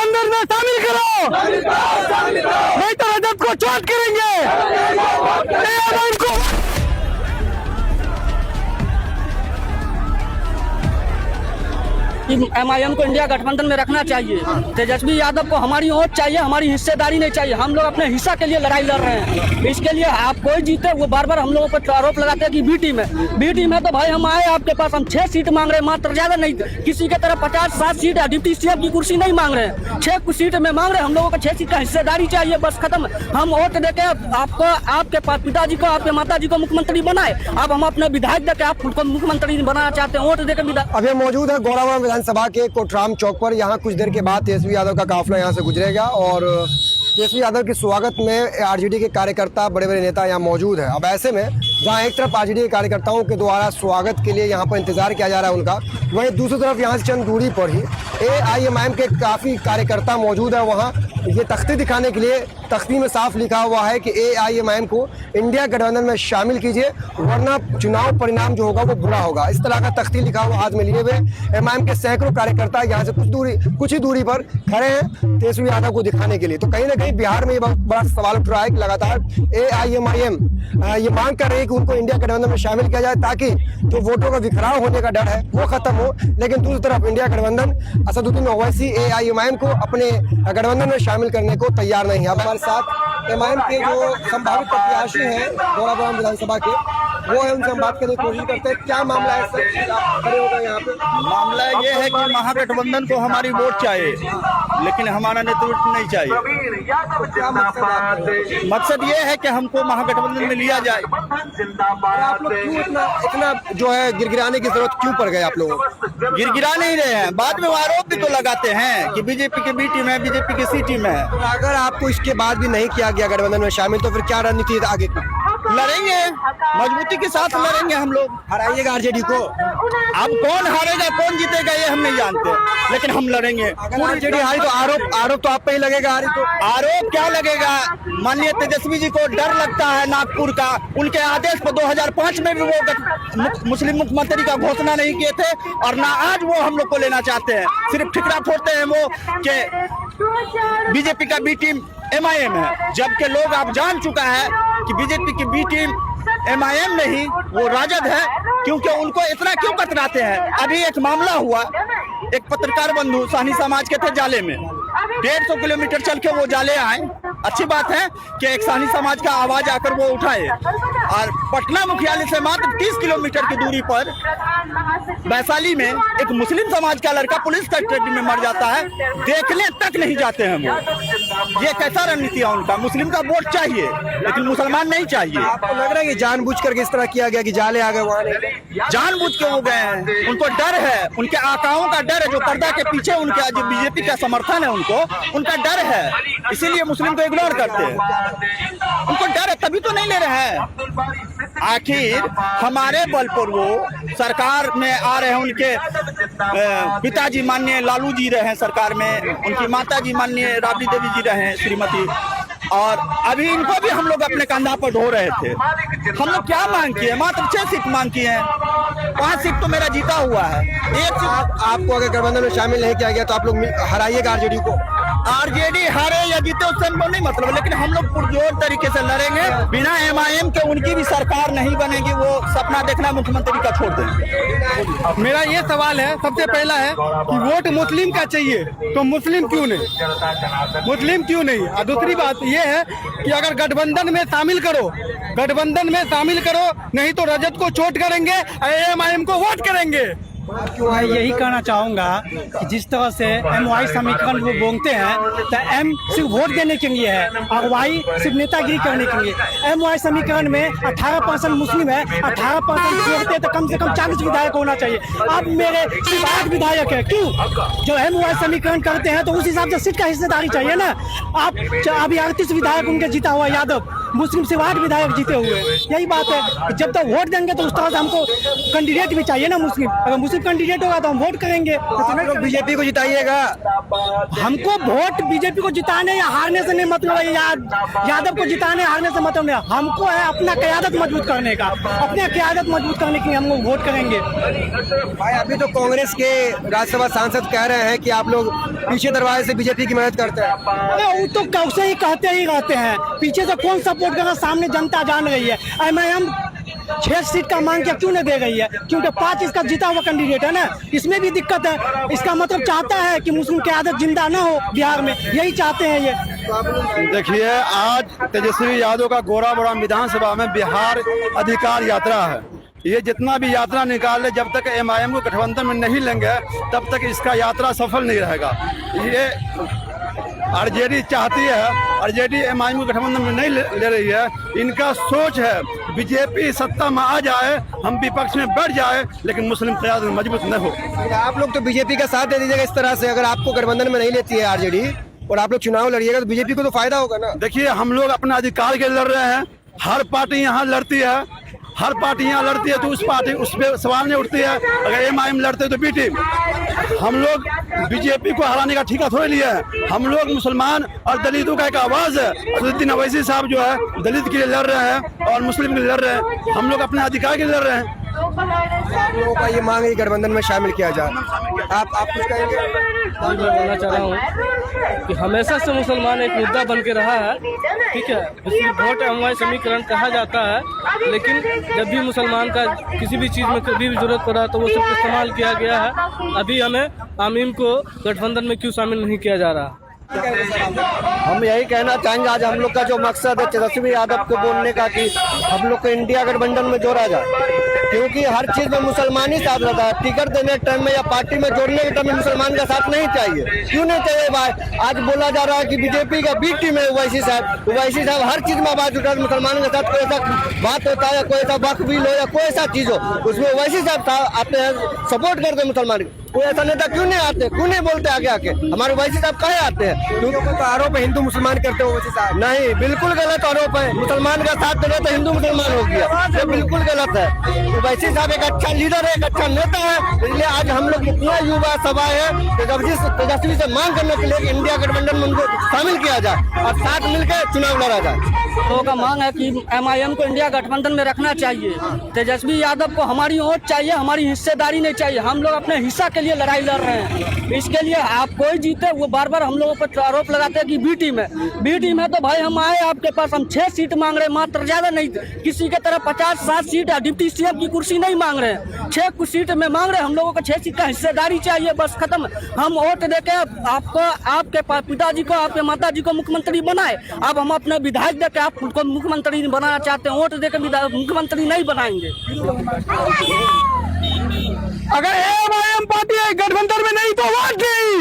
गठबंधन में शामिल करो, नहीं तो रजत को चोट करेंगे। MIM को इंडिया गठबंधन में रखना चाहिए। तेजस्वी यादव को हमारी वोट चाहिए, हमारी हिस्सेदारी नहीं चाहिए। हम लोग अपने हिस्सा के लिए लड़ाई लड़ रहे हैं। इसके लिए आप कोई जीते, वो बार बार हम लोगों पर आरोप लगाते हैं कि बी टीम है। तो भाई हम आए आपके पास, हम 6 सीट मांग रहे हैं, मात्र ज्यादा नहीं। किसी के तरफ 50-60 सीट है, डिप्टी सीएम की कुर्सी नहीं मांग रहे हैं, 6 सीट में मांग रहे हैं। हम लोगों को 6 सीट का हिस्सेदारी चाहिए, बस खत्म। हम वोट देके आपको, आपके पिताजी को, आपके माताजी को मुख्यमंत्री बनाए। अब हम अपने विधायक देके आप खुद को मुख्यमंत्री बनाना चाहते हैं, वोट देकर विधायक। अभी मौजूद है गौड़ावा विधानसभा के कोटराम चौक पर। यहाँ कुछ देर के बाद तेजस्वी यादव का काफिला यहाँ से गुजरेगा और तेजस्वी यादव के स्वागत में आरजेडी के कार्यकर्ता, बड़े बड़े नेता यहाँ मौजूद है। अब ऐसे में जहाँ एक तरफ आरजेडी के कार्यकर्ताओं के द्वारा स्वागत के लिए यहाँ पर इंतजार किया जा रहा है उनका, वहीं दूसरी तरफ यहाँ से चंद दूरी पर ही AIMIM के काफ़ी कार्यकर्ता मौजूद है। वहाँ ये तख्ती दिखाने के लिए, तख्ती में साफ लिखा हुआ है कि AIMIM को इंडिया गठबंधन में शामिल कीजिए, वरना चुनाव परिणाम जो होगा वो बुरा होगा। इस तरह का तख्ती लिखा हुआ हाथ में लिए हुए MIM के सैकड़ों कार्यकर्ता यहाँ से कुछ ही दूरी पर खड़े हैं तेजस्वी यादव को दिखाने के लिए। तो कहीं ना कहीं बिहार में ये बहुत बड़ा सवाल उठ रहा है कि लगातार AIMIM ये मांग कर रही है कि उनको इंडिया गठबंधन में शामिल किया जाए, ताकि जो वोटों का बिखराव होने का डर है वो खत्म हो। लेकिन दूसरी तरफ इंडिया गठबंधन, असदुद्दीन ओवैसी AIMIM को अपने गठबंधन में शामिल करने को तैयार नहीं है। अब हमारे साथ MIM के जो संभावित प्रत्याशी हैं गौड़ावा विधानसभा के, वो है, उनसे हम बात करने की कोशिश करते हैं। क्या मामला है सर, खड़े हो गए यहाँ पे? मामला ये है कि महागठबंधन को हमारी वोट चाहिए, लेकिन हमारा नेतृत्व नहीं चाहिए। तो क्या मकसद ये है कि हमको महागठबंधन में लिया जाए। आप लोग क्यों इतना जो है गिरगिराने की जरूरत क्यों पड़ गई आप लोगों को? गिरगिरा नहीं रहे हैं, बाद में वो आरोप भी तो लगाते हैं कि बीजेपी की बी टीम है, बीजेपी की सी टीम है। तो अगर आपको इसके बाद भी नहीं किया गया गठबंधन में शामिल, तो फिर क्या रणनीति है आगे की? लड़ेंगे, मजबूती के साथ लड़ेंगे हम लोग। हराइएगा आरजेडी को? अब कौन हारेगा कौन जीतेगा ये हम नहीं जानते, लेकिन हम लड़ेंगे। अगर आरजेडी हारी तो आरोप तो आप पे ही लगेगा। हारी तो आरोप क्या लगेगा? माननीय तेजस्वी जी को डर लगता है नागपुर का। उनके आदेश पर 2005 में भी वो मुस्लिम मुख्यमंत्री का घोषणा नहीं किए थे, और ना आज वो हम लोग को लेना चाहते हैं। सिर्फ ठिकरा फोड़ते हैं वो कि बीजेपी का बी टीम MIM है, जबकि लोग आप जान चुका है कि बीजेपी की बी टीम MIM नहीं, वो राजद है। क्योंकि उनको इतना क्यों कतराते हैं? अभी एक मामला हुआ, एक पत्रकार बंधु साहनी समाज के थे जाले में, 150 किलोमीटर चल के वो जाले आए। अच्छी बात है कि एक साहनी समाज का आवाज आकर वो उठाए, और पटना मुख्यालय से मात्र 30 किलोमीटर की दूरी पर वैशाली में एक मुस्लिम समाज का लड़का पुलिस कस्टडी में मर जाता है, देखने तक नहीं जाते हैं वो। ये कैसा रणनीति है उनका? मुस्लिम का वोट चाहिए लेकिन मुसलमान नहीं चाहिए। आपको लग रहा है कि जानबूझ करके इस तरह किया गया कि जाले आ गए वहाँ? जानबूझ के हो गए हैं, उनको डर है, उनके आकाओं का डर है, जो पर्दा के पीछे उनका जो बीजेपी का समर्थन है उनका डर है, इसीलिए मुस्लिम को इग्नोर करते हैं। उनको डर है, तभी तो नहीं ले रहे हैं। आखिर हमारे बल पर वो सरकार में आ रहे हैं। उनके पिताजी माननीय लालू जी रहे हैं सरकार में, उनकी माताजी माननीय राबड़ी देवी जी रहे हैं श्रीमती, और अभी इनको भी हम लोग अपने कंधा पर ढो रहे थे। हम लोग क्या मांग किए? मात्र 6 सीट मांग किए हैं, 5 सीट तो मेरा जीता हुआ है। एक सीट आपको अगर गठबंधन में शामिल नहीं किया गया तो आप लोग हराइएगा आरजेडी को? आरजेडी हारे या जीते उससे हमको नहीं मतलब, लेकिन हम लोग पुरजोर तरीके से लड़ेंगे। बिना MIM के उनकी भी सरकार नहीं बनेगी, वो सपना देखना मुख्यमंत्री का छोड़ देंगे। मेरा ये सवाल है, सबसे पहला है कि वोट मुस्लिम का चाहिए, तो मुस्लिम क्यों नहीं? मुस्लिम क्यों नहीं? और दूसरी बात ये है कि अगर गठबंधन में शामिल करो, गठबंधन में शामिल करो, नहीं तो रजत को चोट करेंगे, AIMIM को वोट करेंगे। मैं यही कहना चाहूँगा कि जिस तरह से MY समीकरण वो बोलते हैं, तो M सिर्फ वोट देने के लिए है और Y सिर्फ नेतागिरी करने के लिए। MY समीकरण में 18% मुस्लिम है, 18% जोड़ते तो कम से कम 40 विधायक होना चाहिए। अब मेरे सिर्फ 8 विधायक है, क्यों? जो MY समीकरण करते हैं तो उस हिसाब से सीट का हिस्सेदारी चाहिए ना। आप अभी 38 विधायक उनके जीता हुआ यादव, मुस्लिम से 8 विधायक जीते हुए। यही बात है, जब तक वोट देंगे तो उस तरह से हमको कैंडिडेट भी चाहिए ना मुस्लिम। अगर मुस्लिम कैंडिडेट होगा तो हम वोट करेंगे। तो बीजेपी को जिताइएगा। हमको वोट बीजेपी को जिताने या हारने से नहीं मतलब है, या यादव को जिताने हारने से मतलब नहीं। हमको है अपना क़यादत मजबूत करने का, अपने क़यादत मजबूत करने के लिए हम लोग वोट करेंगे। भाई अभी तो कांग्रेस के राज्यसभा सांसद कह रहे हैं कि आप लोग पीछे दरवाजे से बीजेपी की मदद करते हैं। अरे वो तो कैसे ही कहते ही रहते हैं, पीछे से कौन सपोर्ट करना, सामने जनता जान रही है। एमआईएम 6 सीट का मांग के क्यों नहीं दे रही है? क्योंकि 5 इसका जीता हुआ कैंडिडेट है ना, इसमें भी दिक्कत है। इसका मतलब चाहता है कि मुस्लिम क़यादत जिंदा ना हो बिहार में, यही चाहते हैं ये। देखिए, आज तेजस्वी यादव का गोराबोड़ा विधानसभा में बिहार अधिकार यात्रा है। ये जितना भी यात्रा निकाले, जब तक एमआईएम को गठबंधन में नहीं लेंगे तब तक इसका यात्रा सफल नहीं रहेगा। ये आरजेडी चाहती है, आरजेडी एमआईएम को गठबंधन में नहीं ले रही है। इनका सोच है बीजेपी सत्ता में आ जाए, हम विपक्ष में बढ़ जाए, लेकिन मुस्लिम क़यादत मजबूत न हो। आप लोग तो बीजेपी का साथ दे दीजिएगा इस तरह से, अगर आपको गठबंधन में नहीं लेती है आरजेडी और आप लोग चुनाव लड़िएगा तो बीजेपी को तो फायदा होगा ना। देखिए, हम लोग अपने अधिकार के लिए लड़ रहे हैं। हर पार्टी यहाँ लड़ती है, हर पार्टी यहाँ लड़ती है, तो उस पर सवाल नहीं उठती है। अगर एमआईएम लड़ते तो बी टीम। हम लोग बीजेपी को हराने का ठेका थोड़े लिया है। हम लोग मुसलमान और दलितों का एक आवाज है। असदुद्दीन अवैसी साहब जो है दलित के लिए लड़ रहे हैं और मुस्लिम के लिए लड़ रहे हैं। हम लोग अपने अधिकार के लिए लड़ रहे हैं। आप लोगों का ये मांग है कि गठबंधन में शामिल किया जाए। आप कुछ कहेंगे? मैं बोलना चाह रहा हूँ कि हमेशा से मुसलमान एक मुद्दा बन के रहा है, ठीक है। इसमें वोट एमवाई समीकरण कहा जाता है, लेकिन जब भी मुसलमान का किसी भी चीज़ में कभी भी जरूरत पड़ा तो वो सब इस्तेमाल किया गया है। अभी हमें आमीम को गठबंधन में क्यों शामिल नहीं किया जा रहा? हम यही कहना चाहेंगे, आज हम लोग का जो मकसद है तेजस्वी यादव को बोलने का कि हम लोग को इंडिया गठबंधन में जोड़ा जाए, क्योंकि हर चीज में मुसलमान ही साथ रहता है। टिकट देने के टाइम में या पार्टी में जोड़ने के टाइम में मुसलमान का साथ नहीं चाहिए। क्यों नहीं चाहिए भाई? आज बोला जा रहा है कि बीजेपी का बी टीम है ओवैसी साहब हर चीज में आवाज उठा, मुसलमान के साथ कोई ऐसा बात होता है, कोई ऐसा वक्त बिल हो या कोई ऐसा चीज हो, उसमें ओवैसी साहब आते हैं, सपोर्ट करते हैं मुसलमान। कोई ऐसा नेता क्यों नहीं आते, क्यों नहीं बोलते आगे आके? हमारे ओवैसी साहब कहे आते हैं? क्योंकि तो आरोप है हिंदू मुसलमान करते हो ओवैसी साहब। नहीं, बिल्कुल गलत आरोप है। मुसलमान का साथ देने तो हिंदू मुसलमान हो गया, ये बिल्कुल गलत है। ओवैसी साहब एक अच्छा लीडर है, एक अच्छा नेता है, इसलिए आज हम लोग इतना युवा सभा है तेजस्वी से मांग करने के लिए कि इंडिया गठबंधन में उनको शामिल किया जाए और साथ मिलकर चुनाव लड़ा जाए। लोगों का मांग है कि एमआईएम को इंडिया गठबंधन में रखना चाहिए। तेजस्वी यादव को हमारी वोट चाहिए, हमारी हिस्सेदारी नहीं चाहिए। हम लोग अपने हिस्सा के लिए लड़ाई लड़ रहे हैं। इसके लिए आप कोई जीते, वो बार बार हम लोगों पर आरोप लगाते हैं कि बी टीम है। बी टीम है तो भाई हम आए आपके पास, हम 6 सीट मांग रहे हैं, मात्र ज्यादा नहीं। किसी के तरह 50-60 सीट या डिप्टी सीएम की कुर्सी नहीं मांग रहे हैं, 6 सीट में मांग रहे हैं। हम लोगों को 6 सीट का हिस्सेदारी चाहिए, बस खत्म। हम वोट देके आपको, आपके पिताजी को, आपके माताजी को मुख्यमंत्री बनाए। अब हम अपने विधायक देके आपको मुख्यमंत्री बनाना चाहते हैं, वोट देके मुख्यमंत्री नहीं बनाएंगे। अगर एमआईएम पार्टी गठबंधन में नहीं तो वोट नहीं।